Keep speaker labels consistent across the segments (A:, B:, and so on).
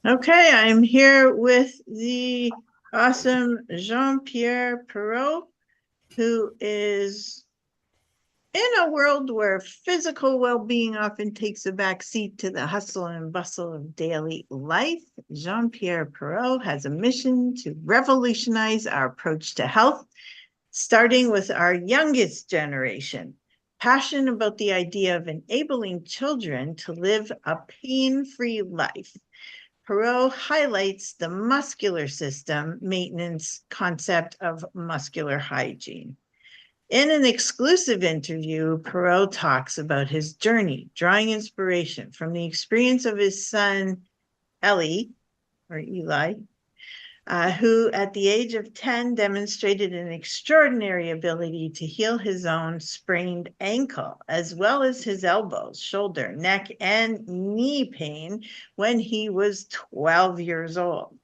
A: Okay, I'm here with the awesome Jean-Pierre Perreault, who is in a world where physical well-being often takes a backseat to the hustle and bustle of daily life. Jean-Pierre Perreault has a mission to revolutionize our approach to health, starting with our youngest generation. Passionate about the idea of enabling children to live a pain-free life, Perreault highlights the muscular system maintenance concept of muscular hygiene. In an exclusive interview, Perreault talks about his journey, drawing inspiration from the experience of his son, Eli, who at the age of 10 demonstrated an extraordinary ability to heal his own sprained ankle, as well as his elbows, shoulder, neck, and knee pain when he was 12 years old.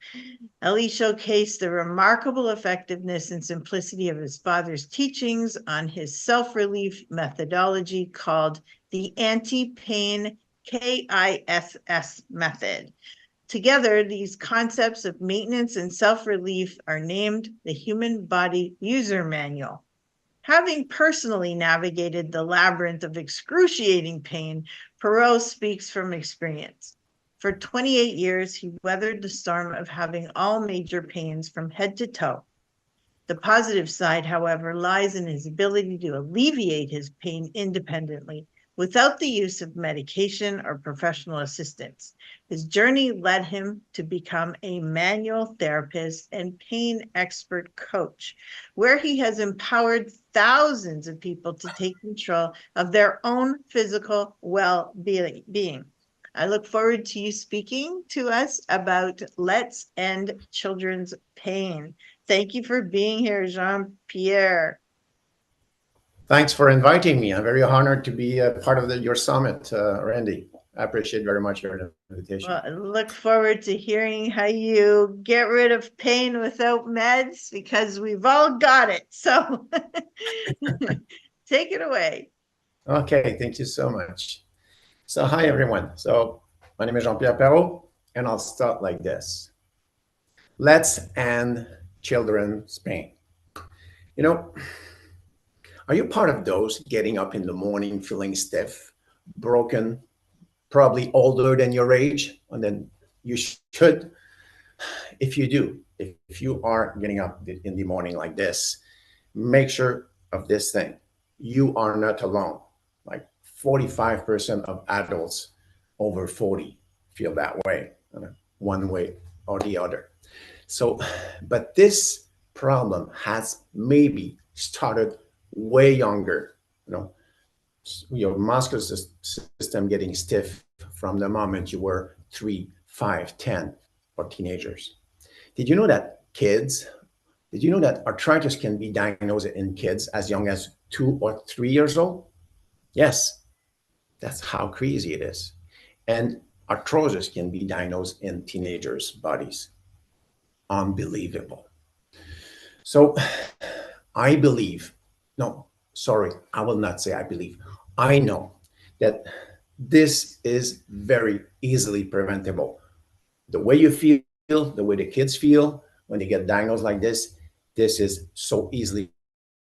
A: Ellie showcased the remarkable effectiveness and simplicity of his father's teachings on his self-relief methodology called the anti-pain KISS method. Together, these concepts of maintenance and self-relief are named the Human Body User Manual. Having personally navigated the labyrinth of excruciating pain, Perreault speaks from experience. For 28 years, he weathered the storm of having all major pains from head to toe. The positive side, however, lies in his ability to alleviate his pain independently without the use of medication or professional assistance. His journey led him to become a manual therapist and pain expert coach, where he has empowered thousands of people to take control of their own physical well-being. I look forward to you speaking to us about Let's End Children's Pain. Thank you for being here, Jean-Pierre.
B: Thanks for inviting me. I'm very honored to be a part of your summit, Randy. I appreciate very much your invitation.
A: Well, I look forward to hearing how you get rid of pain without meds, because we've all got it. So take it away.
B: Okay, thank you so much. So hi, everyone. So my name is Jean-Pierre Perreault, and I'll start like this. Let's end children's pain. You know, are you part of those getting up in the morning feeling stiff, broken, probably older than your age? And then you should, if you do, if you are getting up in the morning like this, make sure of this thing. You are not alone. Like 45% of adults over 40 feel that way, one way or the other. So, but this problem has maybe started way younger, your muscular system getting stiff from the moment you were 3, 5, 10, or teenagers. Did you know that arthritis can be diagnosed in kids as young as 2 or 3 years old? Yes, that's how crazy it is. And arthrosis can be diagnosed in teenagers' bodies. Unbelievable. So I believe, no, sorry, I will not say I believe. I know that this is very easily preventable. The way you feel, the way the kids feel when they get diagnosed like this is so easily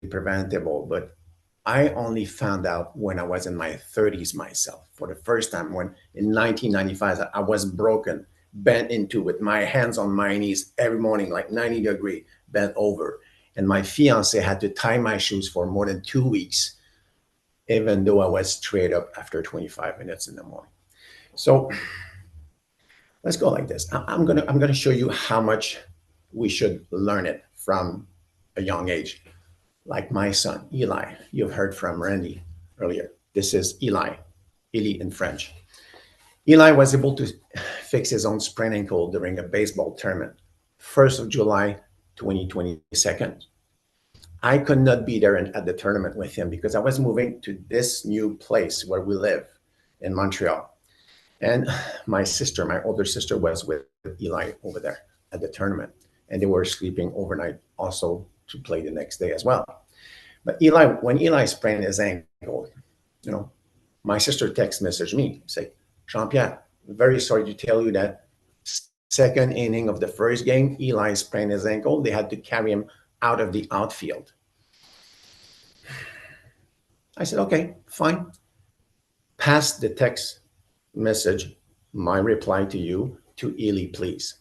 B: preventable. But I only found out when I was in my 30s myself, for the first time, when in 1995, I was broken, bent into with my hands on my knees every morning, like 90 degree, bent over. And my fiance had to tie my shoes for more than 2 weeks, even though I was straight up after 25 minutes in the morning. So let's go like this. I'm gonna show you how much we should learn it from a young age. Like my son, Eli, you've heard from Randy earlier. This is Eli in French. Eli was able to fix his own sprained ankle during a baseball tournament, 1st of July, 2022. I could not be there at the tournament with him because I was moving to this new place where we live in Montreal. And my older sister was with Eli over there at the tournament. And they were sleeping overnight also to play the next day as well. But when Eli sprained his ankle, my sister text messaged me, say, Jean-Pierre, very sorry to tell you that Second inning of the first game, Eli sprained his ankle. They had to carry him out of the outfield. I said, okay, fine. Pass the text message, my reply to you, to Eli, please.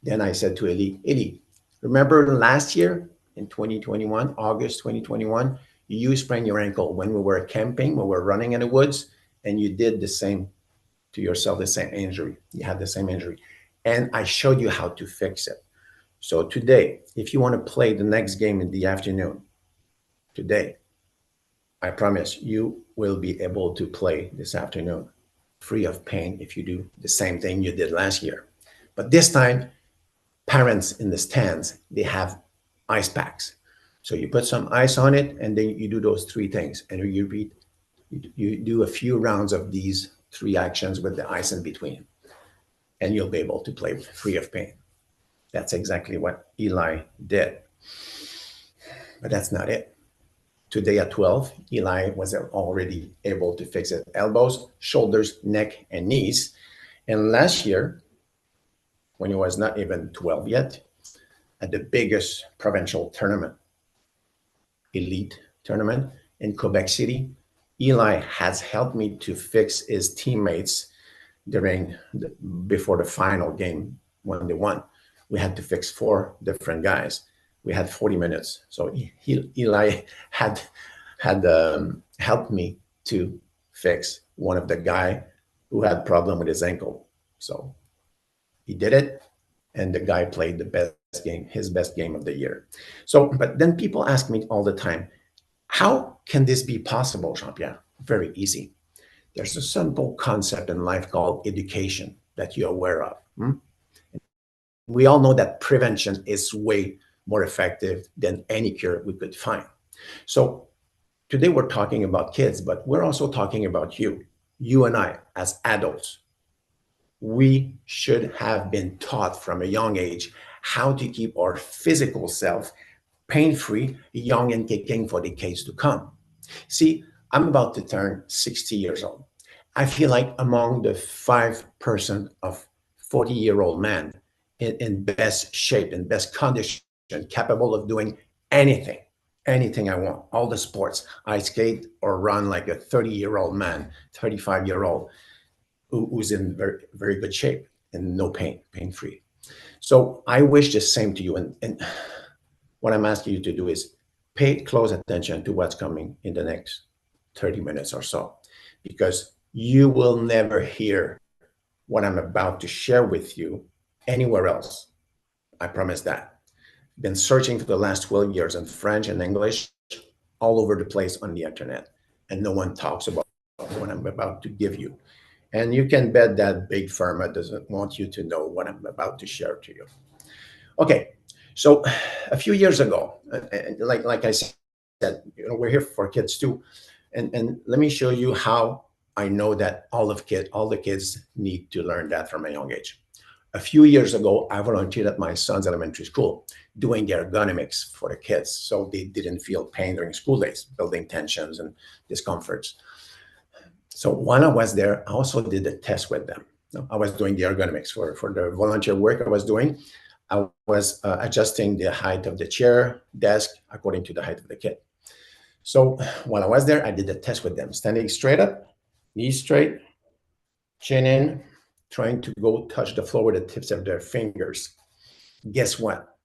B: Then I said to Eli, remember last year in 2021, August 2021, you sprained your ankle when we were camping, we were running in the woods, and you did the same to yourself, the same injury. You had the same injury. And I showed you how to fix it. So today, if you want to play the next game in the afternoon, today, I promise you will be able to play this afternoon free of pain if you do the same thing you did last year. But this time, parents in the stands, they have ice packs. So you put some ice on it, and then you do those three things. And you repeat, you do a few rounds of these three actions with the ice in between, and you'll be able to play free of pain. That's exactly what Eli did. But that's not it. Today at 12, Eli was already able to fix his elbows, shoulders, neck, and knees. And last year, when he was not even 12 yet, at the biggest provincial tournament, elite tournament in Quebec City, Eli has helped me to fix his teammates before the final game when they won. We had to fix 4 different guys. We had 40 minutes. So Eli had helped me to fix one of the guy who had problem with his ankle. So he did it, and the guy played the best game, his best game of the year. So, but then people ask me all the time, how can this be possible, Jean-Pierre? Very easy. There's a simple concept in life called education that you're aware of. We all know that prevention is way more effective than any cure we could find. So today we're talking about kids, but we're also talking about you and I as adults. We should have been taught from a young age how to keep our physical self pain-free, young and kicking for decades to come. See, I'm about to turn 60 years old. I feel like among the 5% of 40-year-old men in best shape, in best condition, capable of doing anything I want, all the sports. I skate or run like a 30-year-old man, 35-year-old who's in very, very good shape and no pain-free. So I wish the same to you. And what I'm asking you to do is pay close attention to what's coming in the next 30 minutes or so, because you will never hear what I'm about to share with you anywhere else. I promise that. Been searching for the last 12 years in French and English all over the place on the internet, and no one talks about what I'm about to give you. And you can bet that big pharma doesn't want you to know what I'm about to share to you. Okay, so a few years ago, like I said, we're here for kids too, and let me show you how I know that all the kids need to learn that from a young age. A few years ago, I volunteered at my son's elementary school doing the ergonomics for the kids so they didn't feel pain during school days, building tensions and discomforts. So while I was there, I also did a test with them. I was doing the ergonomics for the volunteer work I was doing. I was adjusting the height of the chair, desk, according to the height of the kid. So while I was there, I did a test with them, standing straight up, knees straight, chin in, trying to go touch the floor with the tips of their fingers. Guess what?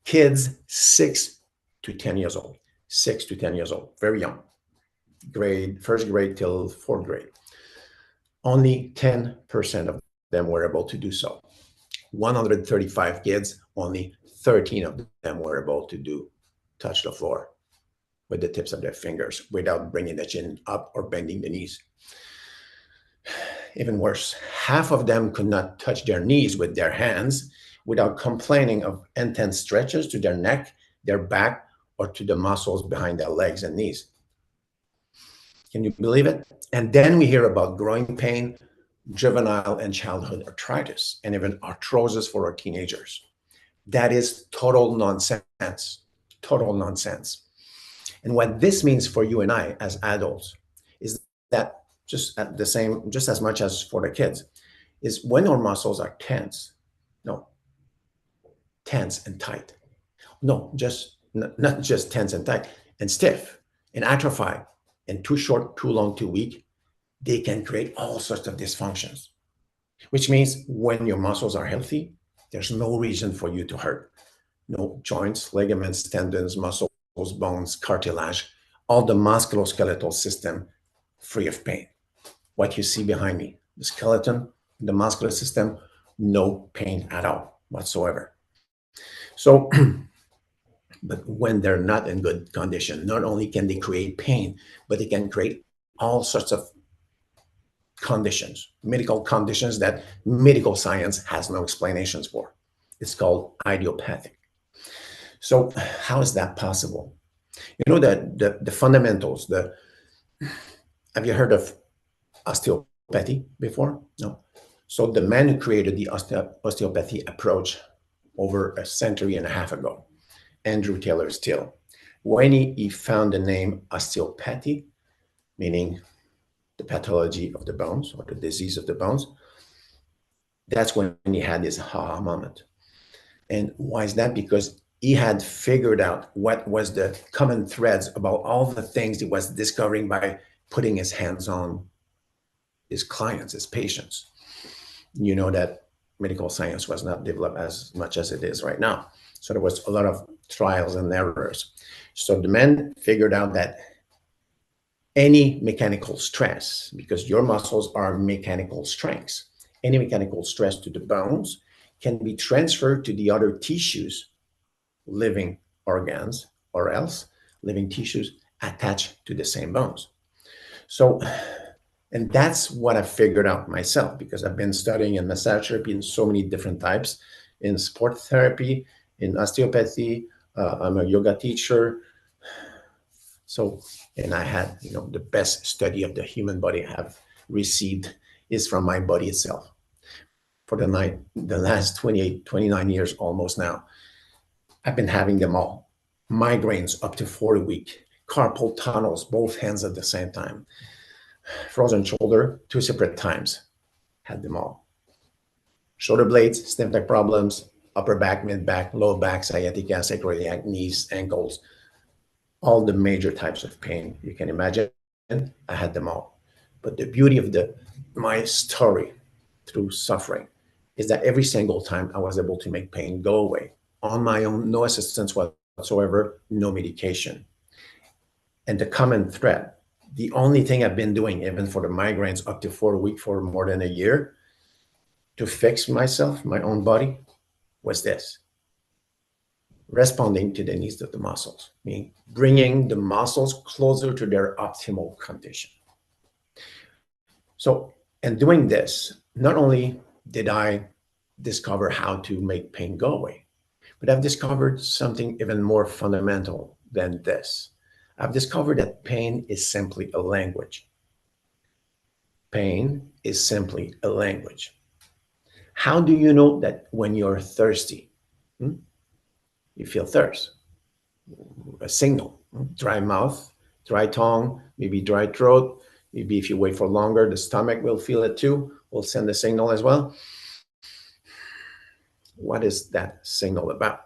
B: Kids 6 to 10 years old, 6 to 10 years old, very young, first grade till 4th grade. Only 10% of them were able to do so. 135 kids, only 13 of them were able to touch the floor with the tips of their fingers without bringing the chin up or bending the knees. Even worse, half of them could not touch their knees with their hands without complaining of intense stretches to their neck, their back, or to the muscles behind their legs and knees. Can you believe it? And then we hear about growing pain, juvenile and childhood arthritis, and even arthrosis for our teenagers. That is total nonsense, total nonsense. And what this means for you and I as adults is that just as much as for the kids, is when our muscles are tense, No, tense and tight. No, just not just tense and tight and stiff and atrophy and too short, too long, too weak. They can create all sorts of dysfunctions, which means when your muscles are healthy, there's no reason for you to hurt. No joints, ligaments, tendons, muscles, bones, cartilage, all the musculoskeletal system free of pain. What you see behind me, the skeleton, the muscular system, no pain at all whatsoever. So, but when they're not in good condition, not only can they create pain, but they can create all sorts of conditions, medical conditions that medical science has no explanations for. It's called idiopathic. So how is that possible? You know, the fundamentals, have you heard of osteopathy before? No. So the man who created the osteopathy approach over a century and a half ago, Andrew Taylor Still, when he found the name osteopathy, meaning the pathology of the bones or the disease of the bones, that's when he had this aha moment. And why is that? Because he had figured out what was the common threads about all the things he was discovering by putting his hands on his clients, his patients. You know that medical science was not developed as much as it is right now. So there was a lot of trials and errors. So the man figured out that any mechanical stress, because your muscles are mechanical strengths, any mechanical stress to the bones can be transferred to the other tissues, living organs, or else living tissues attached to the same bones. So, and that's what I figured out myself because I've been studying in massage therapy in so many different types, in sport therapy, in osteopathy. I'm a yoga teacher. So, and I had, the best study of the human body I have received is from my body itself. For the last 28, 29 years almost now, I've been having them all. Migraines up to 4 a week, carpal tunnels, both hands at the same time, frozen shoulder, 2 separate times, had them all. Shoulder blades, stiff neck problems, upper back, mid back, low back, sciatica, sacroiliac, knees, ankles, all the major types of pain you can imagine. I had them all. But the beauty of my story through suffering is that every single time I was able to make pain go away on my own, no assistance whatsoever, no medication. And the common thread, the only thing I've been doing, even for the migraines up to 4 a week for more than a year, to fix myself, my own body, was this: responding to the needs of the muscles, meaning bringing the muscles closer to their optimal condition. So, and doing this, not only did I discover how to make pain go away, but I've discovered something even more fundamental than this. I've discovered that pain is simply a language. Pain is simply a language. How do you know that when you're thirsty? You feel thirst, a signal, dry mouth, dry tongue, maybe dry throat. Maybe if you wait for longer, the stomach will feel it too, will send a signal as well. What is that signal about?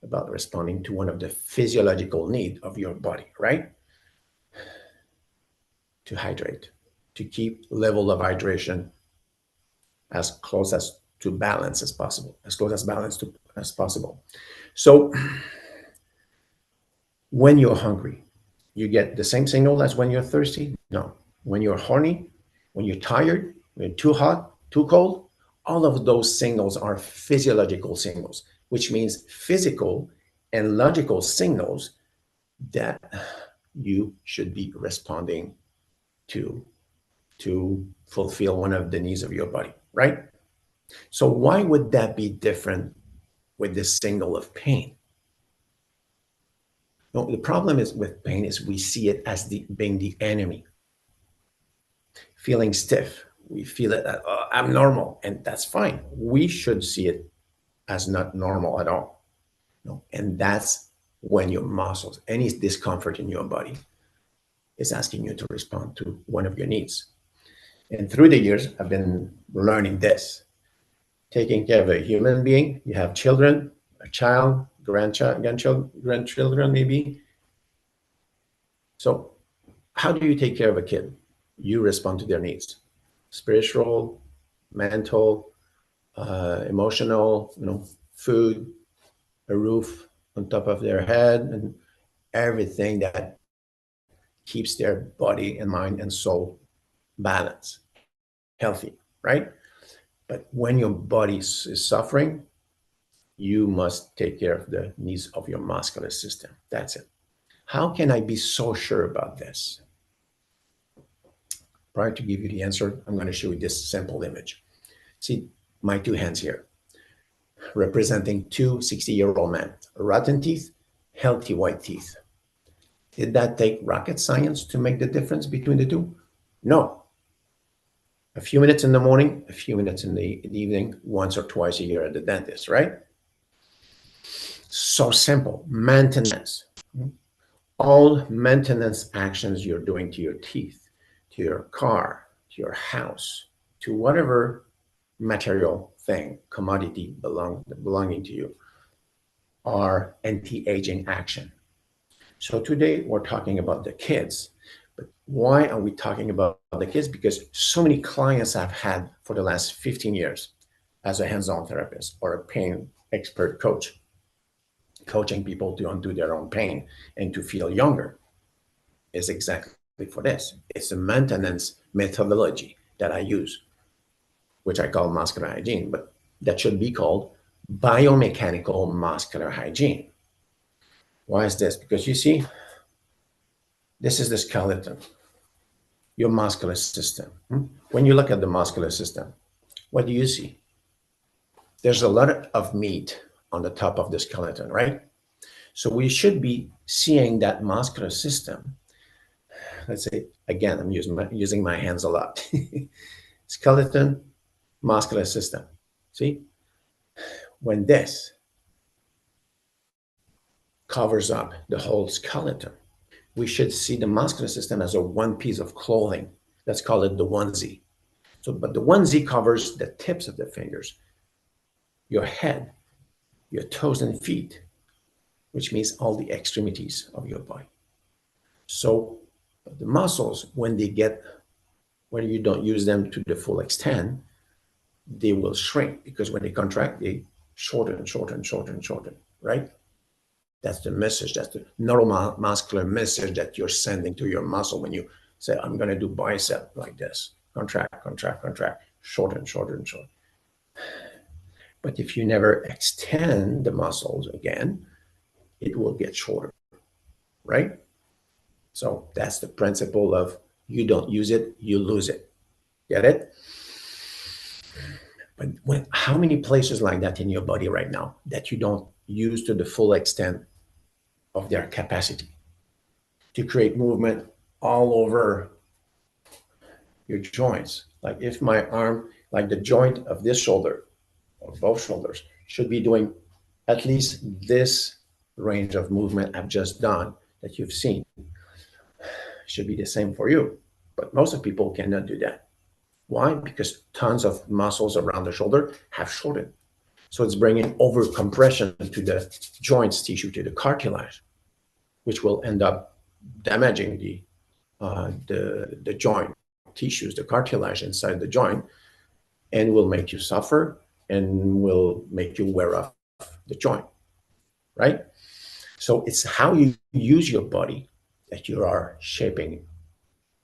B: About responding to one of the physiological needs of your body, right? To hydrate, to keep level of hydration as close as to balance as possible, as close as balance as possible. So when you're hungry, you get the same signal as when you're thirsty? No. When you're horny, when you're tired, when you're too hot, too cold, all of those signals are physiological signals, which means physical and logical signals that you should be responding to fulfill one of the needs of your body, right? So why would that be different with this signal of pain? No, the problem is with pain is we see it as being the enemy. Feeling stiff, we feel it as abnormal, and that's fine. We should see it as not normal at all. No, and that's when your muscles, any discomfort in your body, is asking you to respond to one of your needs. And through the years, I've been learning this. taking care of a human being. You have children, a child, grandchildren maybe. So how do you take care of a kid? You respond to their needs, spiritual, mental, emotional, food, a roof on top of their head, and everything that keeps their body and mind and soul balanced, healthy, right? But when your body is suffering, you must take care of the needs of your muscular system. That's it. How can I be so sure about this? Prior to give you the answer, I'm going to show you this simple image. See my two hands here, representing two 60-year-old men, rotten teeth, healthy white teeth. Did that take rocket science to make the difference between the two? No. A few minutes in the morning, a few minutes in the evening, once or twice a year at the dentist, right? So simple. Maintenance. All maintenance actions you're doing to your teeth, to your car, to your house, to whatever material thing, commodity belonging to you, are anti-aging action. So today we're talking about the kids. But why are we talking about the kids? Because so many clients I've had for the last 15 years as a hands-on therapist or a pain expert coach, coaching people to undo their own pain and to feel younger, is exactly for this. It's a maintenance methodology that I use, which I call muscular hygiene, but that should be called biomechanical muscular hygiene. Why is this? Because you see, this is the skeleton, your muscular system. When you look at the muscular system, what do you see? There's a lot of meat on the top of the skeleton, right? So we should be seeing that muscular system. Let's say, again, I'm using my hands a lot. Skeleton, muscular system. See? When this covers up the whole skeleton, we should see the muscular system as a one piece of clothing. Let's call it the onesie. So, but the onesie covers the tips of the fingers, your head, your toes and feet, which means all the extremities of your body. So the muscles, when you don't use them to the full extent, they will shrink, because when they contract, they shorten, right? That's the message. That's the neuromuscular message that you're sending to your muscle when you say, I'm going to do bicep like this. Contract, shorten. But if you never extend the muscles again, it will get shorter, right? So that's the principle of you don't use it, you lose it. Get it? But how many places like that in your body right now that you don't use to the full extent of their capacity to create movement all over your joints? Like if my arm, like the joint of this shoulder or both shoulders, should be doing at least this range of movement I've just done that you've seen. Should be the same for you. But most of people cannot do that. Why? Because tons of muscles around the shoulder have shortened. So it's bringing over compression to the joints tissue, to the cartilage, which will end up damaging the joint tissues, the cartilage inside the joint, and will make you suffer and will make you wear off the joint, right? So it's how you use your body that you are shaping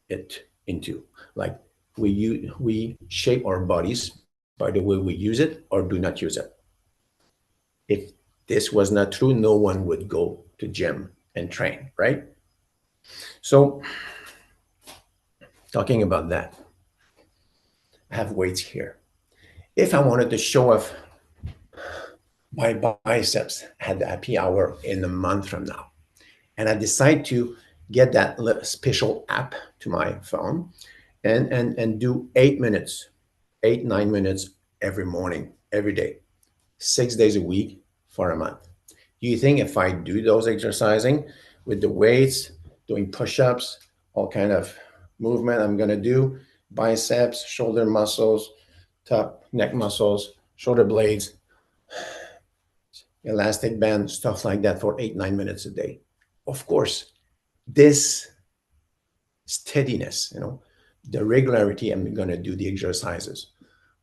B: it into. Like we shape our bodies by the way we use it or do not use it. If this was not true, no one would go to gym and train, right? So talking about that, I have weights here. If I wanted to show off my biceps at the happy hour in a month from now, and I decide to get that special app to my phone and do 8 minutes, 9 minutes every morning, every day, 6 days a week for a month. Do you think if I do those exercising with the weights, doing push-ups, all kind of movement I'm going to do, biceps, shoulder muscles, top neck muscles, shoulder blades, elastic band, stuff like that for 8-9 minutes a day. Of course, this steadiness, the regularity, I'm going to do the exercises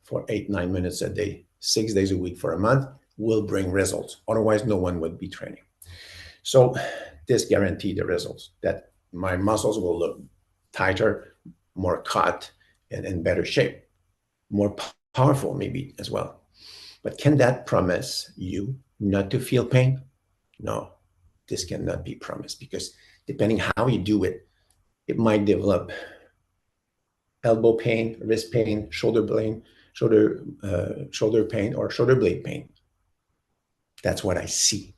B: for 8-9 minutes a day, 6 days a week for a month, will bring results. Otherwise, no one would be training. So this guarantees the results, that my muscles will look tighter, more cut, and in better shape, more powerful maybe as well. But can that promise you not to feel pain? No, this cannot be promised, because depending how you do it, it might develop elbow pain, wrist pain, shoulder pain, shoulder pain, or shoulder blade pain. That's what I see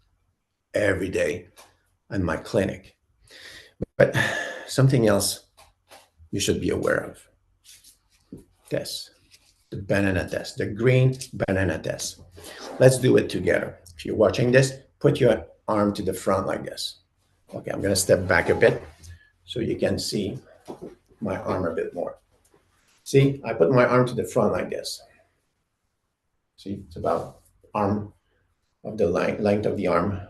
B: every day in my clinic. But something else you should be aware of. This, the banana test, the green banana test. Let's do it together. If you're watching this, put your arm to the front like this. Okay, I'm going to step back a bit so you can see my arm a bit more. See, I put my arm to the front like this. See, it's about arm of the length of the arm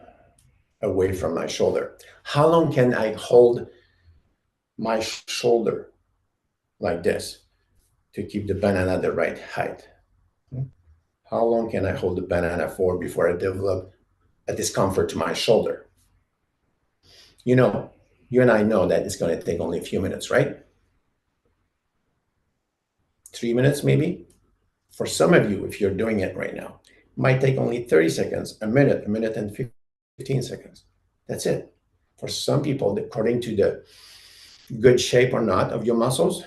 B: away from my shoulder. How long can I hold my shoulder like this to keep the banana the right height? How long can I hold the banana for before I develop a discomfort to my shoulder? You and I know that it's going to take only a few minutes, right? 3 minutes maybe. For some of you, if you're doing it right now, it might take only 30 seconds, a minute and 15 seconds. That's it. For some people, according to the good shape or not of your muscles,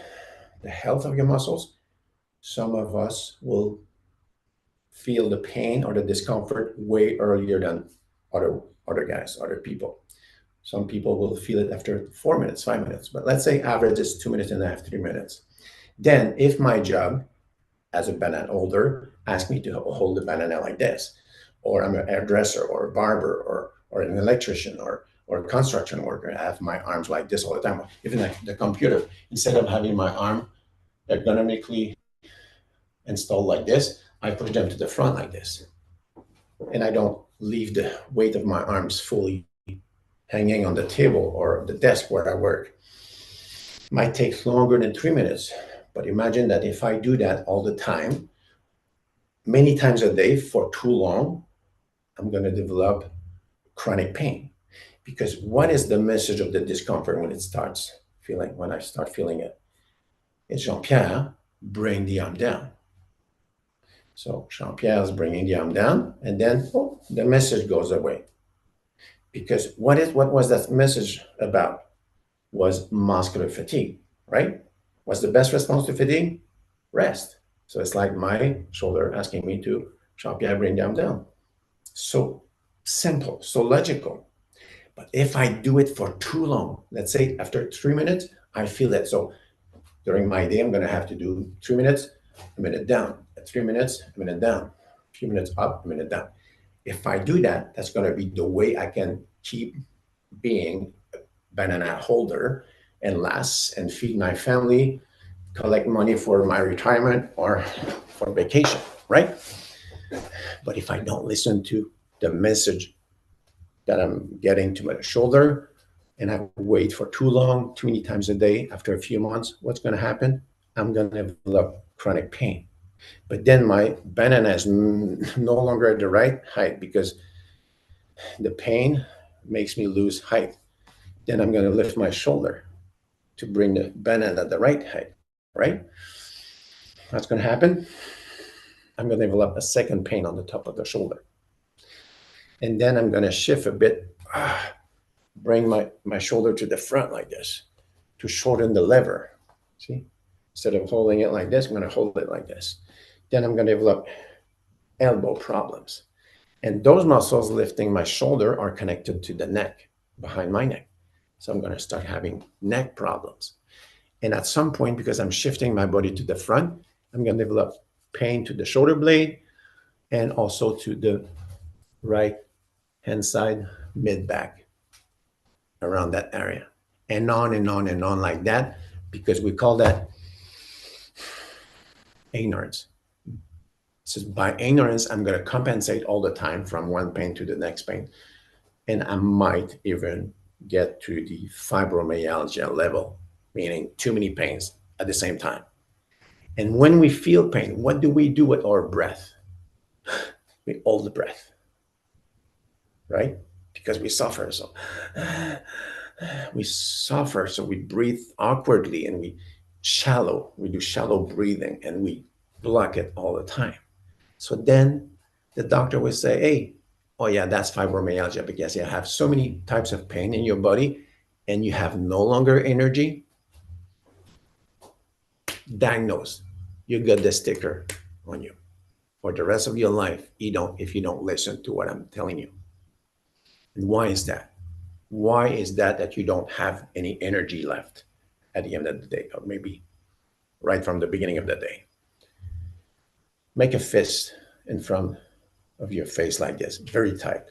B: the health of your muscles, some of us will feel the pain or the discomfort way earlier than other guys, other people. Some people will feel it after 4 minutes, 5 minutes, but let's say average is 2.5 minutes, 3 minutes. Then if my job as a banana holder asks me to hold the banana like this, or I'm a hairdresser or a barber or an electrician or a construction worker, I have my arms like this all the time. Even like the computer, instead of having my arm ergonomically installed like this, I push them to the front like this. And I don't leave the weight of my arms fully hanging on the table or the desk where I work. Might take longer than 3 minutes, but imagine that if I do that all the time, many times a day for too long, I'm going to develop chronic pain. Because what is the message of the discomfort when I start feeling it? It's Jean-Pierre, bring the arm down. So Jean-Pierre is bringing the arm down, and then the message goes away. Because what was that message about? Was muscular fatigue, right? What's the best response to fatigue? Rest. So it's like my shoulder asking me to, Jean-Pierre, bring the arm down. So simple, so logical. But if I do it for too long, let's say after 3 minutes, I feel it. So during my day, I'm going to have to do 3 minutes, a minute down. At 3 minutes, a minute down. A few minutes up, a minute down. If I do that, that's going to be the way I can keep being a banana holder and last and feed my family, collect money for my retirement or for vacation, right? But if I don't listen to the message that I'm getting to my shoulder and I wait for too long, too many times a day, after a few months, what's going to happen? I'm going to develop chronic pain. But then my banana is no longer at the right height because the pain makes me lose height. Then I'm going to lift my shoulder to bring the banana at the right height, right? What's going to happen? I'm going to develop a second pain on the top of the shoulder. And then I'm going to shift a bit, bring my shoulder to the front like this to shorten the lever. See? Instead of holding it like this, I'm going to hold it like this. Then I'm going to develop elbow problems. And those muscles lifting my shoulder are connected to the neck, behind my neck. So I'm going to start having neck problems. And at some point, because I'm shifting my body to the front, I'm going to develop pain to the shoulder blade and also to the right hand side, mid back, around that area. And on and on and on like that, because we call that ignorance. So by ignorance, I'm going to compensate all the time from one pain to the next pain. And I might even get to the fibromyalgia level, meaning too many pains at the same time. And when we feel pain, what do we do with our breath? We hold the breath, right? Because we suffer. So we suffer. So we breathe awkwardly and we do shallow breathing and we block it all the time. So then the doctor would say, hey, oh yeah, that's fibromyalgia because you have so many types of pain in your body and you have no longer energy. Diagnosed. You got the sticker on you for the rest of your life. If you don't listen to what I'm telling you. And why is that? Why is that you don't have any energy left at the end of the day, or maybe right from the beginning of the day? Make a fist in front of your face like this, very tight.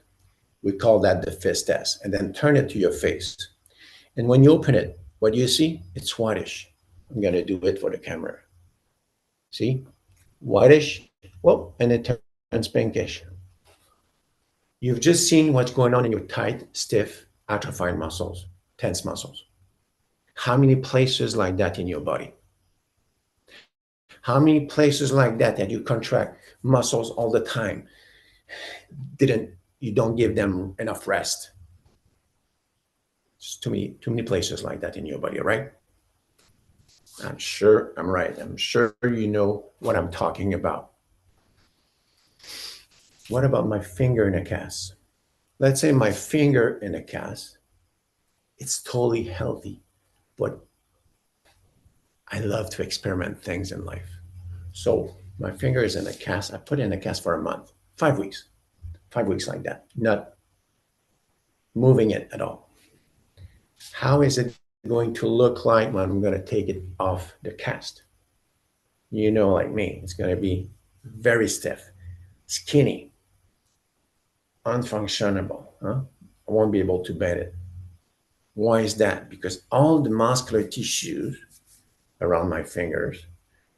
B: We call that the fist test. And then turn it to your face. And when you open it, what do you see? It's whitish. I'm going to do it for the camera. See? Whitish. Well, and it turns pinkish. You've just seen what's going on in your tight, stiff, atrophied muscles, tense muscles. How many places like that in your body? How many places like that you contract muscles all the time? You don't give them enough rest. It's too many places like that in your body, right? I'm sure I'm right. I'm sure you know what I'm talking about. What about my finger in a cast? Let's say my finger in a cast, it's totally healthy, but I love to experiment things in life. So my finger is in a cast. I put it in a cast for a month, 5 weeks like that, not moving it at all. How is it going to look like when I'm going to take it off the cast? You know, like me, it's going to be very stiff, skinny, unfunctionable. Huh? I won't be able to bend it. Why is that? Because all the muscular tissues around my fingers,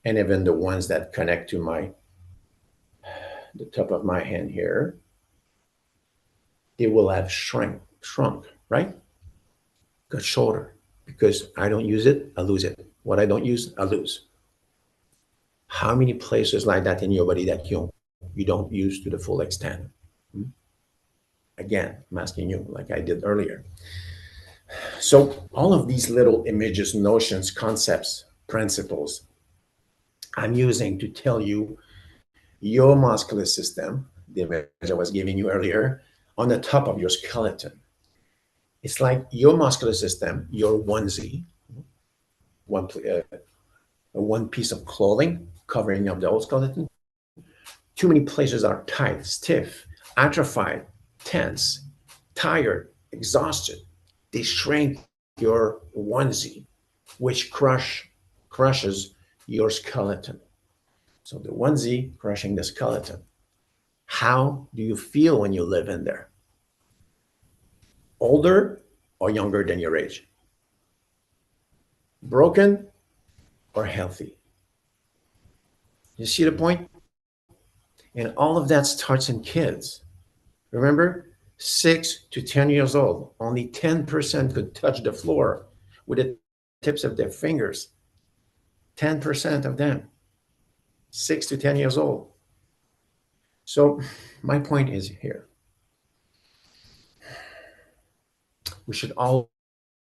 B: and even the ones that connect to the top of my hand here, they will have shrunk, right? Got shorter. Because I don't use it, I lose it. What I don't use, I lose. How many places like that in your body that you don't use to the full extent? Again, I'm asking you, like I did earlier. So all of these little images, notions, concepts, principles, I'm using to tell you your muscular system, the image I was giving you earlier, on the top of your skeleton. It's like your muscular system, your onesie, one piece of clothing covering up the whole skeleton. Too many places are tight, stiff, atrophied, tense, tired, exhausted. They shrink your onesie, which crushes your skeleton. So the onesie crushing the skeleton. How do you feel when you live in there? Older or younger than your age? Broken or healthy? You see the point? And all of that starts in kids. Remember, 6 to 10 years old, only 10% could touch the floor with the tips of their fingers. 10% of them, 6 to 10 years old. So my point is here. We should all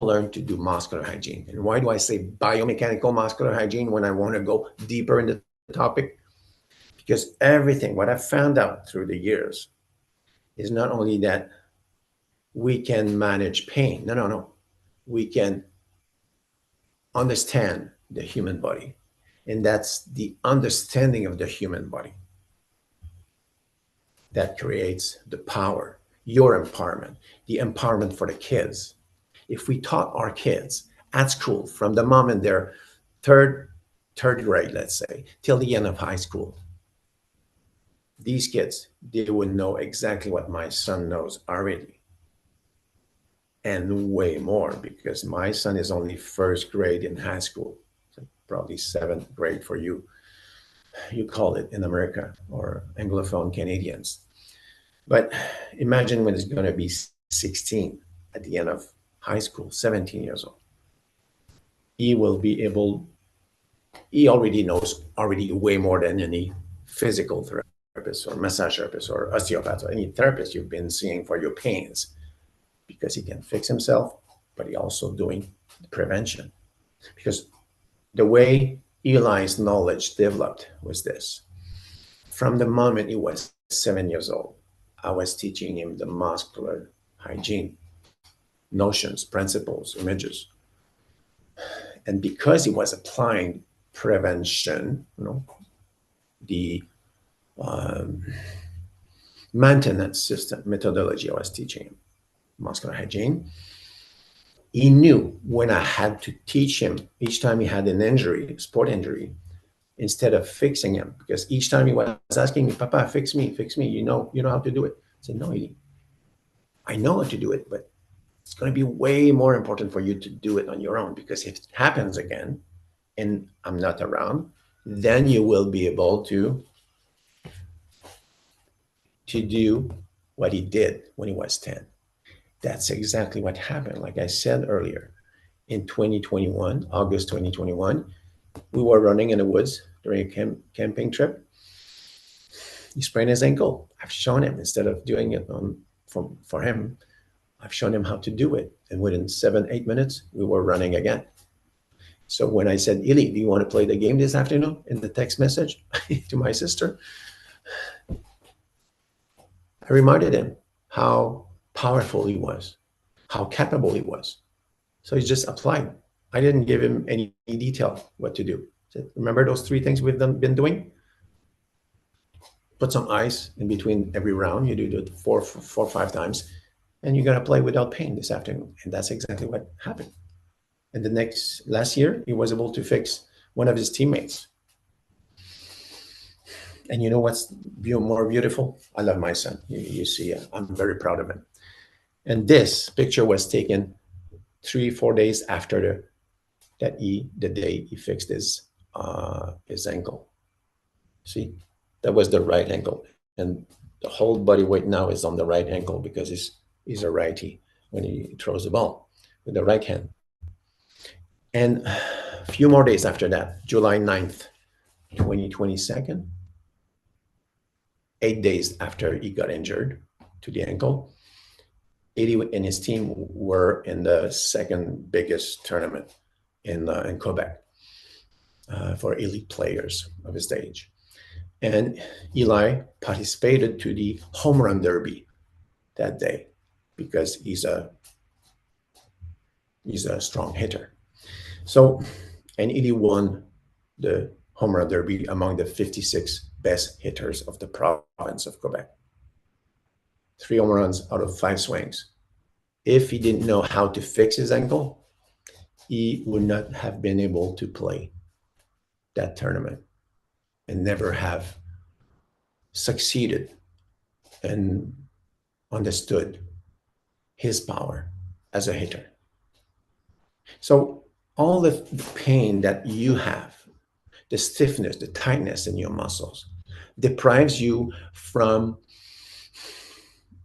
B: learn to do muscular hygiene. And why do I say biomechanical muscular hygiene when I want to go deeper in the topic? Because everything, what I've found out through the years, is not only that we can manage pain. No. We can understand the human body. And that's the understanding of the human body that creates the power, your empowerment, the empowerment for the kids. If we taught our kids at school from the moment they're third grade, let's say, till the end of high school, these kids, they would know exactly what my son knows already. And way more, because my son is only first grade in high school, so probably seventh grade for you. you call it in America, or Anglophone Canadians. But imagine when he's going to be 16 at the end of high school, 17 years old. He will be able, he already knows already way more than any physical therapist or massage therapist or osteopath or any therapist you've been seeing for your pains, because he can fix himself, but he also doing prevention. Because the way Eli's knowledge developed was this. From the moment he was 7 years old, I was teaching him the muscular hygiene, notions, principles, images. And because he was applying prevention, the maintenance system methodology I was teaching him, muscular hygiene, he knew when I had to teach him each time he had an injury, sport injury, instead of fixing him, because each time he was asking me, Papa, fix me, you know how to do it. I said, no, I know how to do it, but it's going to be way more important for you to do it on your own, because if it happens again and I'm not around, then you will be able to do what he did when he was 10. That's exactly what happened. Like I said earlier, in 2021, August 2021, we were running in the woods during a camping trip. He sprained his ankle. I've shown him, instead of doing it for him, I've shown him how to do it. And within 7-8 minutes, we were running again. So when I said, Ili, do you want to play the game this afternoon, in the text message to my sister, I reminded him how powerful he was, how capable he was. So he just applied. I didn't give him any detail what to do. I said, remember those 3 things we've been doing? Put some ice in between every round. You do it 4 or 5 times, and you're going to play without pain this afternoon. And that's exactly what happened. And last year, he was able to fix one of his teammates. And you know what's more beautiful? I love my son. You see, I'm very proud of him. And this picture was taken 3-4 days after the day he fixed his ankle. See, that was the right ankle, and the whole body weight now is on the right ankle, because he's a righty when he throws the ball with the right hand. And a few more days after that, July 9th, 2022, 8 days after he got injured to the ankle, Eddie and his team were in the second biggest tournament in Quebec for elite players of his age. And Eli participated to the home run derby that day, because he's a strong hitter. So, and Eli won the home run derby among the 56 best hitters of the province of Quebec. 3 home runs out of 5 swings. If he didn't know how to fix his ankle, he would not have been able to play that tournament and never have succeeded and understood his power as a hitter. So all the pain that you have, the stiffness, the tightness in your muscles, deprives you from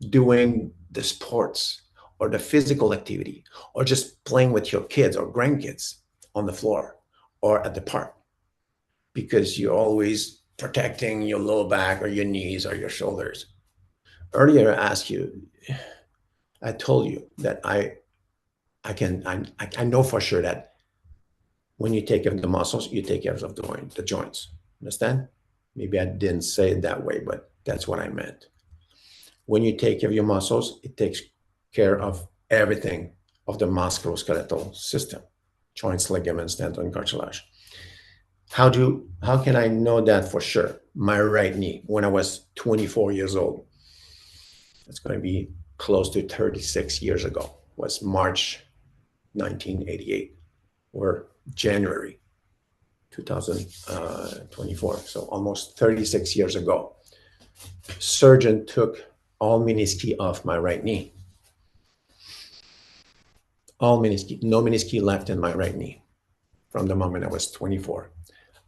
B: doing the sports or the physical activity, or just playing with your kids or grandkids on the floor or at the park, because you're always protecting your lower back or your knees or your shoulders. Earlier, I told you that I know for sure that when you take care of the muscles, you take care of the joints. Understand? Maybe I didn't say it that way, but that's what I meant. When you take care of your muscles, it takes care of everything of the musculoskeletal system: joints, ligaments, tendon, cartilage. How can I know that for sure? My right knee, when I was 24 years old, it's going to be close to 36 years ago, was March 1988 or January 2024. So almost 36 years ago, surgeon took all menisci off my right knee. All menisci, no menisci left in my right knee from the moment I was 24.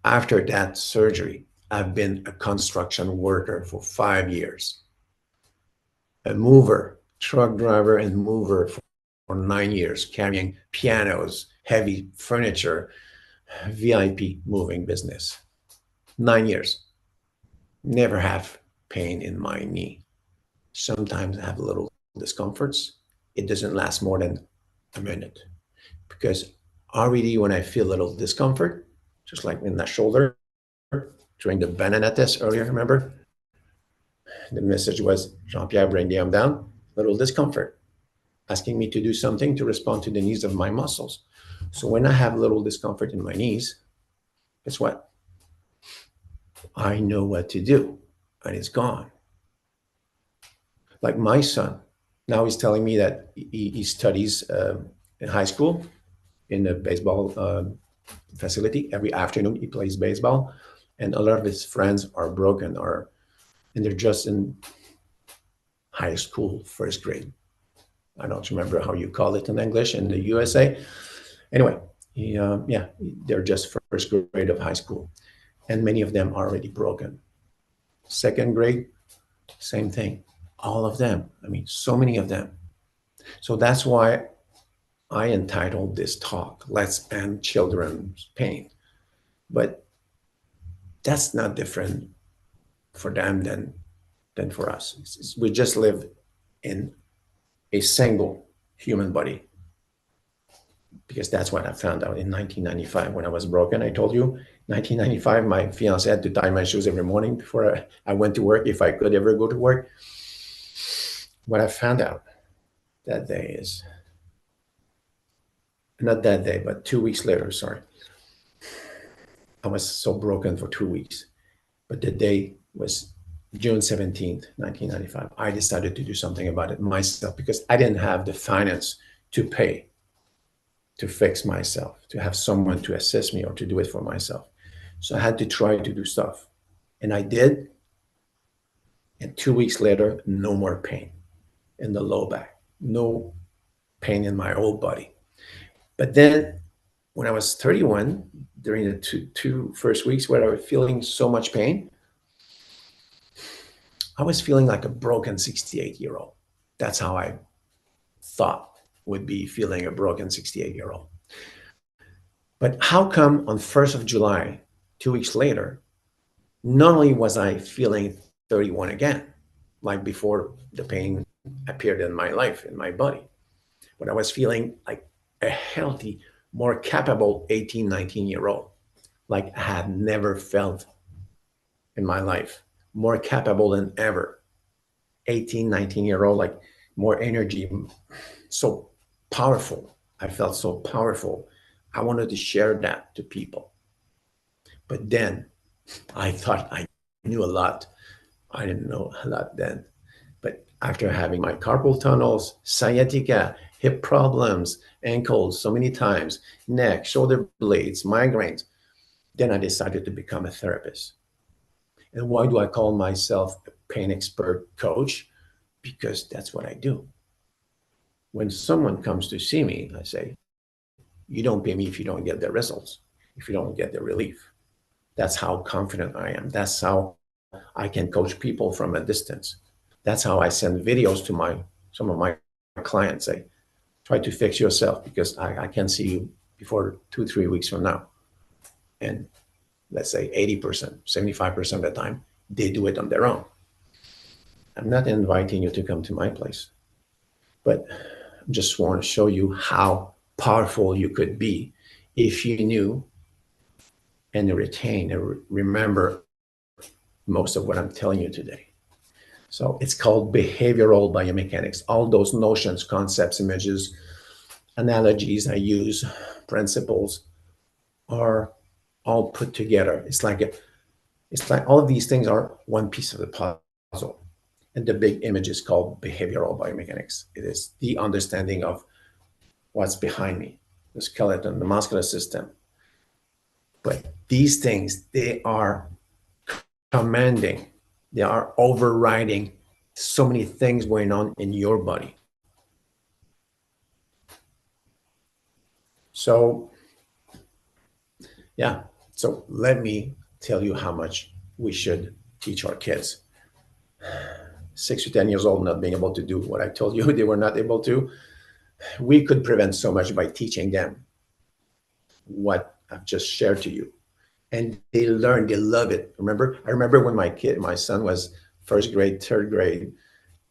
B: After that surgery, I've been a construction worker for 5 years, a mover, truck driver and mover for 9 years, carrying pianos, heavy furniture, VIP moving business. 9 years. Never have pain in my knee. Sometimes I have little discomforts. It doesn't last more than a minute because already when I feel a little discomfort, just like in the shoulder during the banana test earlier, remember? The message was Jean-Pierre, bring them down, little discomfort, asking me to do something to respond to the needs of my muscles. So when I have a little discomfort in my knees, guess what? I know what to do and it's gone. Like my son, now he's telling me that he studies in high school in the baseball facility. Every afternoon he plays baseball, and a lot of his friends are broken and they're just in high school, first grade. I don't remember how you call it in English in the USA. Anyway, they're just first grade of high school, and many of them are already broken. Second grade, same thing. All of them. I mean, so many of them. So that's why I entitled this talk, Let's End Children's Pain. But that's not different for them than for us. We just live in a single human body, because that's what I found out in 1995 when I was broken. I told you, 1995, my fiance had to tie my shoes every morning before I went to work, if I could ever go to work. What I found out that day is, not that day, but 2 weeks later, sorry. I was so broken for 2 weeks. But the day was June 17th, 1995. I decided to do something about it myself because I didn't have the finance to pay to fix myself, to have someone to assist me or to do it for myself. So I had to try to do stuff. And I did. And 2 weeks later, no more pain in the low back, no pain in my whole body. But then when I was 31, during the two first weeks where I was feeling so much pain, I was feeling like a broken 68-year-old. That's how I thought would be feeling a broken 68-year-old. But how come on 1st of July, 2 weeks later, not only was I feeling 31 again, like before the pain appeared in my life, in my body, but I was feeling like a healthy, more capable 18, 19-year-old, like I had never felt in my life, more capable than ever. 18, 19-year-old, like more energy, so powerful. I felt so powerful. I wanted to share that to people. But then I thought I knew a lot. I didn't know a lot then. But after having my carpal tunnels, sciatica, hip problems, ankles so many times, neck, shoulder blades, migraines, then I decided to become a therapist. And why do I call myself a pain expert coach? Because that's what I do. When someone comes to see me, I say, you don't pay me if you don't get the results, if you don't get the relief. That's how confident I am. That's how I can coach people from a distance. That's how I send videos to some of my clients. Say, try to fix yourself because I can see you before 2-3 weeks from now. And let's say 80%, 75% of the time, they do it on their own. I'm not inviting you to come to my place, but I just want to show you how powerful you could be if you knew and retain and remember most of what I'm telling you today. So it's called behavioral biomechanics. All those notions, concepts, images, analogies I use, principles are all put together. It's like all of these things are one piece of the puzzle. And the big image is called behavioral biomechanics. It is the understanding of what's behind me, the skeleton, the muscular system. But these things, they are commanding, they are overriding so many things going on in your body. So, yeah, so let me tell you how much we should teach our kids. 6 to 10 years old, not being able to do what I told you they were not able to. We could prevent so much by teaching them what I've just shared to you. And they learn, they love it. I remember when my son was first grade, third grade,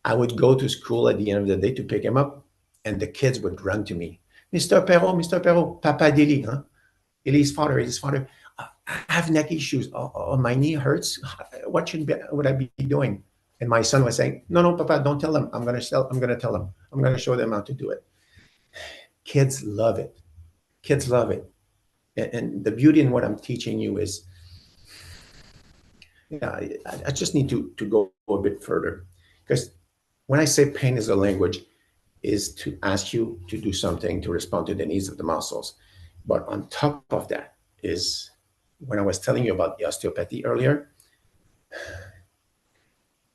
B: I would go to school at the end of the day to pick him up, and the kids would run to me. Mr. Perreault, Papa Dili, huh? Ellie's father. I have neck issues. My knee hurts. Would I be doing? And my son was saying, no, Papa, don't tell them. I'm going to tell them. I'm going to show them how to do it. Kids love it. Kids love it. And the beauty in what I'm teaching you is, yeah, I just need to go a bit further. Because when I say pain is a language, is to ask you to do something to respond to the needs of the muscles. But on top of that is, when I was telling you about the osteopathy earlier,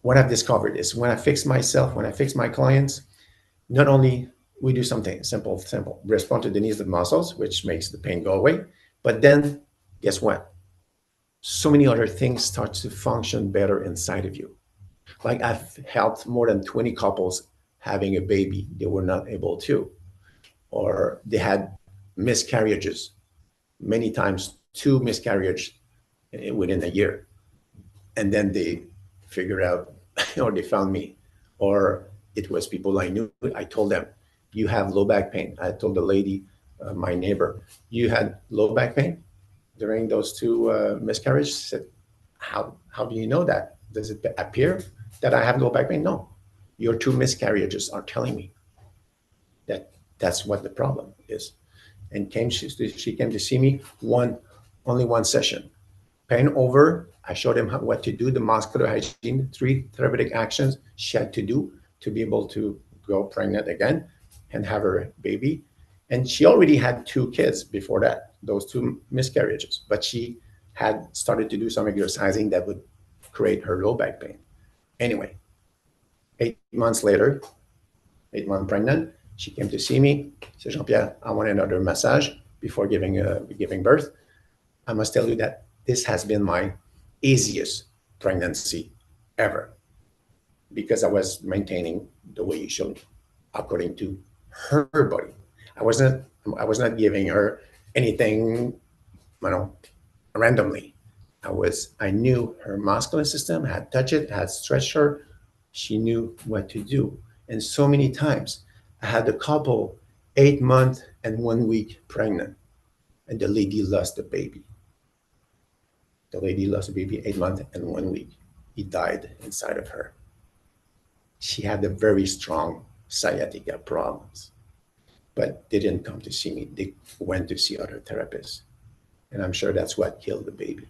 B: what I've discovered is when I fix myself, when I fix my clients, not only we do something simple, respond to the needs of the muscles, which makes the pain go away, but then guess what? So many other things start to function better inside of you. Like I've helped more than 20 couples having a baby they were not able to, or they had miscarriages, many times 2 miscarriages within a year. And then they figured out, or they found me, or it was people I knew. I told them, you have low back pain. I told the lady, my neighbor, you had low back pain during those 2 miscarriages. She said, how do you know that? Does it appear that I have low back pain? No, your 2 miscarriages are telling me that that's what the problem is. And she came to see me only one session. Pain over. I showed him what to do, the muscular hygiene, 3 therapeutic actions she had to do to be able to go pregnant again and have her baby. And she already had 2 kids before that, those 2 miscarriages. But she had started to do some exercising that would create her low back pain. Anyway, 8 months later, 8 months pregnant, she came to see me. She said, Jean-Pierre, I want another massage before giving birth. I must tell you that this has been my easiest pregnancy ever, because I was maintaining the way you should, according to her body. I was not giving her anything, randomly. I knew her muscular system, had touched it, had stretched her. She knew what to do. And so many times I had a couple 8 months and 1 week pregnant, and the lady lost the baby. The lady lost a baby 8 months and 1 week. He died inside of her. She had a very strong sciatica problems, but they didn't come to see me. They went to see other therapists. And I'm sure that's what killed the baby.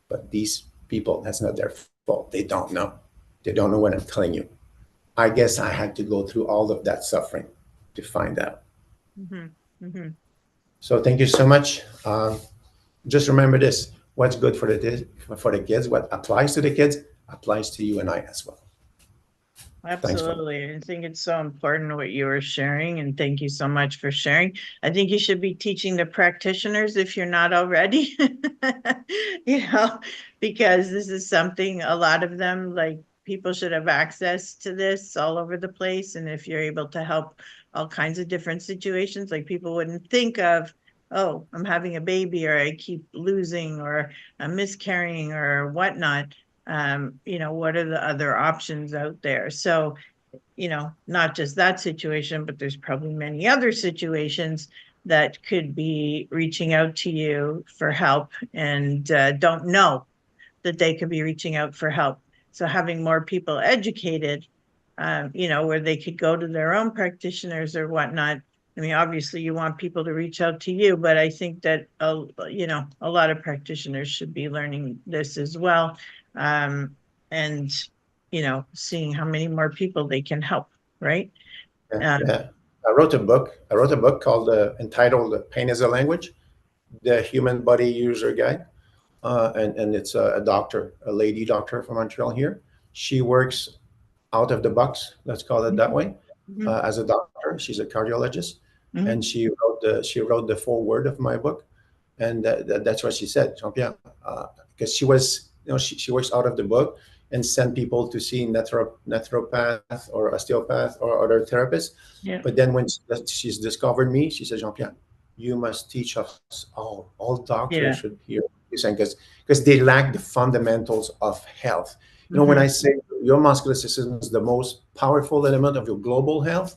B: But these people, that's not their fault. They don't know. They don't know what I'm telling you. I guess I had to go through all of that suffering to find out.
A: Mm-hmm. Mm-hmm.
B: So thank you so much. Just remember this. What's good for the kids, what applies to the kids, applies to you and I as well.
A: Absolutely. I think it's so important what you were sharing, and thank you so much for sharing. I think you should be teaching the practitioners if you're not already, because this is something a lot of them, like, people should have access to this all over the place. And if you're able to help all kinds of different situations, like, people wouldn't think of, oh, I'm having a baby, or I keep losing, or I'm miscarrying, or whatnot. What are the other options out there? So, not just that situation, but there's probably many other situations that could be reaching out to you for help, and don't know that they could be reaching out for help. So having more people educated, where they could go to their own practitioners or whatnot. I mean, obviously you want people to reach out to you, but I think that, a lot of practitioners should be learning this as well. And, seeing how many more people they can help, right?
B: Yeah. I wrote a book called entitled Pain is a Language, the Human Body User Guide. And it's a doctor, a lady doctor from Montreal here. She works out of the box, let's call it that way, as a doctor. She's a cardiologist, and she wrote the foreword of my book, and that's what she said, Jean-Pierre, because she was she works out of the book and send people to see naturopath or osteopath or other therapists.
A: Yeah.
B: But then when she's discovered me, she said, Jean-Pierre, you must teach us all. All doctors
A: Yeah.
B: should hear what you're saying, because they lack the fundamentals of health. When I say your muscular system is the most powerful element of your global health,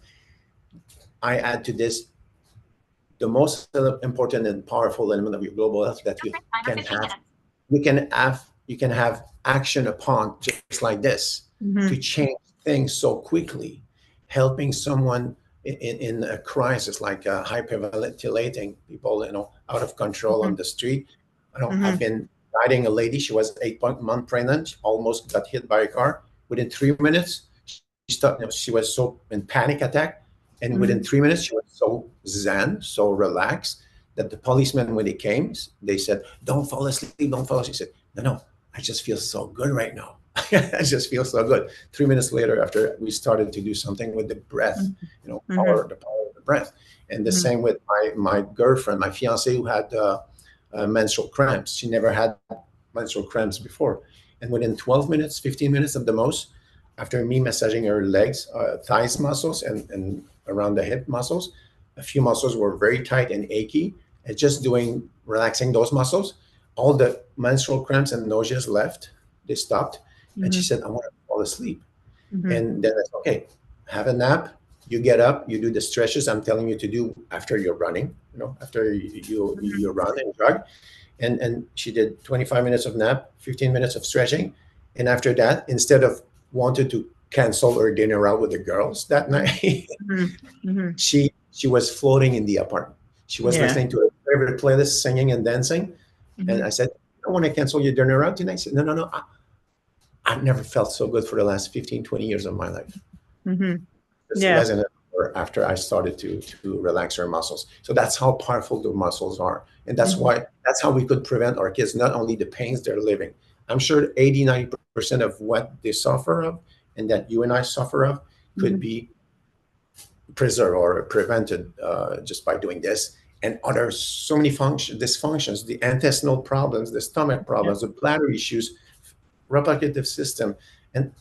B: I add to this the most important and powerful element of your global health that you can have action upon, just like this, to change things so quickly, helping someone in a crisis, like hyperventilating people, out of control on the street. I've been guiding a lady. She was 8 months pregnant. She almost got hit by a car. Within 3 minutes, she was so in panic attack. And within 3 minutes, she was so zen, so relaxed, that the policemen, when they came, they said, don't fall asleep, don't fall asleep. She said, no, I just feel so good right now. I just feel so good. 3 minutes later, after we started to do something with the breath, the power of the breath. And the same with my girlfriend, my fiancée, who had menstrual cramps. She never had menstrual cramps before. And within 12 minutes, 15 minutes at the most, after me massaging her legs, thighs muscles, and around the hip muscles, a few muscles were very tight and achy. And just relaxing those muscles, all the menstrual cramps and nauseas left. They stopped. And she said, I want to fall asleep. And then I said, okay, have a nap. You get up, you do the stretches I'm telling you to do after you're running, after you run and jog. And she did 25 minutes of nap, 15 minutes of stretching. And after that, instead of wanted to cancel her dinner out with the girls that night, she was floating in the apartment. She was listening to her favorite playlist, singing and dancing. And I said, I don't want to cancel your dinner out tonight. She said, no. I've never felt so good for the last 15, 20 years of my life. It's less than an hour after I started to relax her muscles. So that's how powerful the muscles are. And that's that's how we could prevent our kids, not only the pains they're living. I'm sure 80, 90% of what they suffer of and that you and I suffer of could be preserved or prevented just by doing this. And so many dysfunctions, the intestinal problems, the stomach problems, the bladder issues, reproductive system, and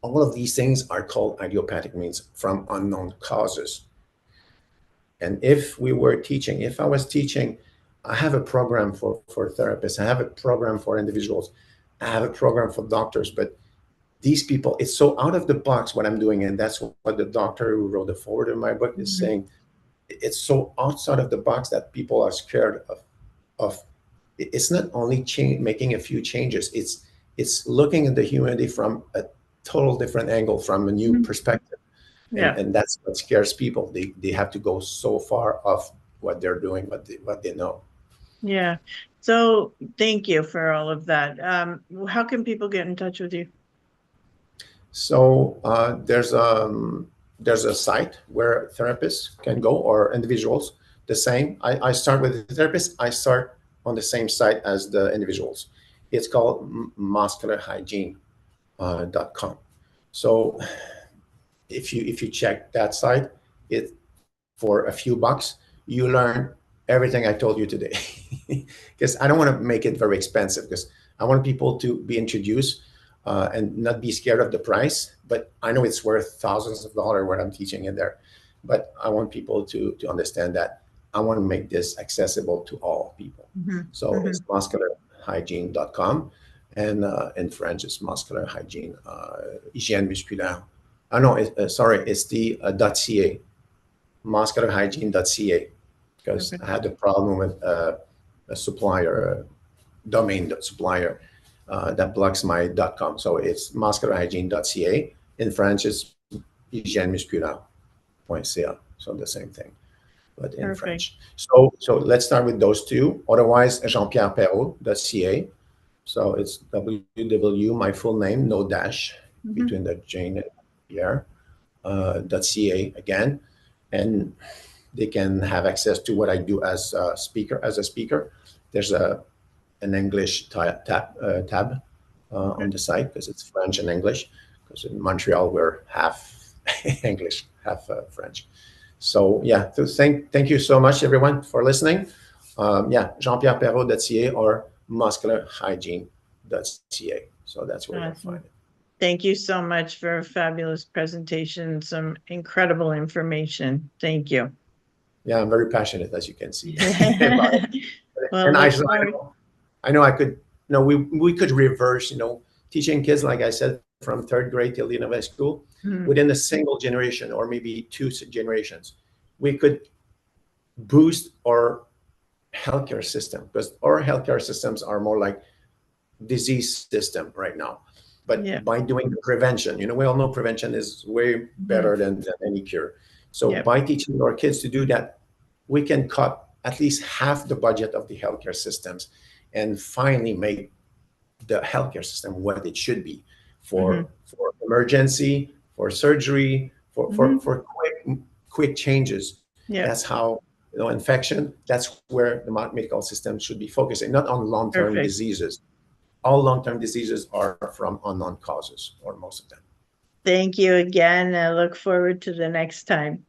B: all of these things are called idiopathic, means from unknown causes. And if I was teaching, I have a program for therapists, I have a program for individuals, I have a program for doctors, but these people, it's so out of the box what I'm doing. And that's what the doctor who wrote the foreword in my book is saying. It's so outside of the box that people are scared of. It's not only making a few changes, it's looking at the humanity from a total different angle, from a new perspective. And that's what scares people. They have to go so far off what they're doing, what they know.
A: Yeah. So thank you for all of that. How can people get in touch with you?
B: So there's a site where therapists can go, or individuals. The same. I start with the therapist. I start on the same site as the individuals. It's called muscularhygiene.com. So if you check that site, it for a few bucks, you learn everything I told you today. Because I don't want to make it very expensive, because I want people to be introduced and not be scared of the price. But I know it's worth thousands of dollars what I'm teaching in there. But I want people to understand that I want to make this accessible to all people. So it's muscularhygiene.com. And in French, it's muscular hygiene, hygiène musculaire. It's the .ca, muscularhygiene.ca, because I had a problem with a supplier, domain supplier that blocks my .com. So it's muscularhygiene.ca. In French, it's hygiène musculaire.ca. So the same thing, but in French. So let's start with those two. Otherwise, Jean-Pierre Perreault.ca. So it's www, my full name, no dash between the Jane and Pierre, .ca again. And they can have access to what I do as a speaker. There's an English tab on the site, because it's French and English, because in Montreal we're half English, half French. So yeah, so thank you so much everyone for listening. Jean-Pierre Perreault.ca or muscularhygiene.ca. So that's where you'll
A: Awesome.
B: find it.
A: Thank you so much for a fabulous presentation, some incredible information. Thank you.
B: Yeah, I'm very passionate, as you can see.
A: Well,
B: And
A: look forward.
B: I know I could, we could reverse, teaching kids, like I said, from third grade till the end of high school, within a single generation or maybe two generations. We could boost our healthcare system, because our healthcare systems are more like disease system right now. But
A: Yeah.
B: by doing prevention, we all know prevention is way better than any cure. So
A: Yep.
B: by teaching our kids to do that, we can cut at least half the budget of the healthcare systems and finally make the healthcare system what it should be for emergency, for surgery, for quick changes.
A: Yep.
B: That's how, infection, that's where the medical system should be focusing, not on long-term
A: Perfect.
B: diseases. All long-term diseases are from unknown causes, or most of them.
A: Thank you again. I look forward to the next time.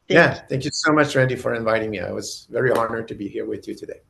B: Thank you so much, Randy, for inviting me. I was very honored to be here with you today.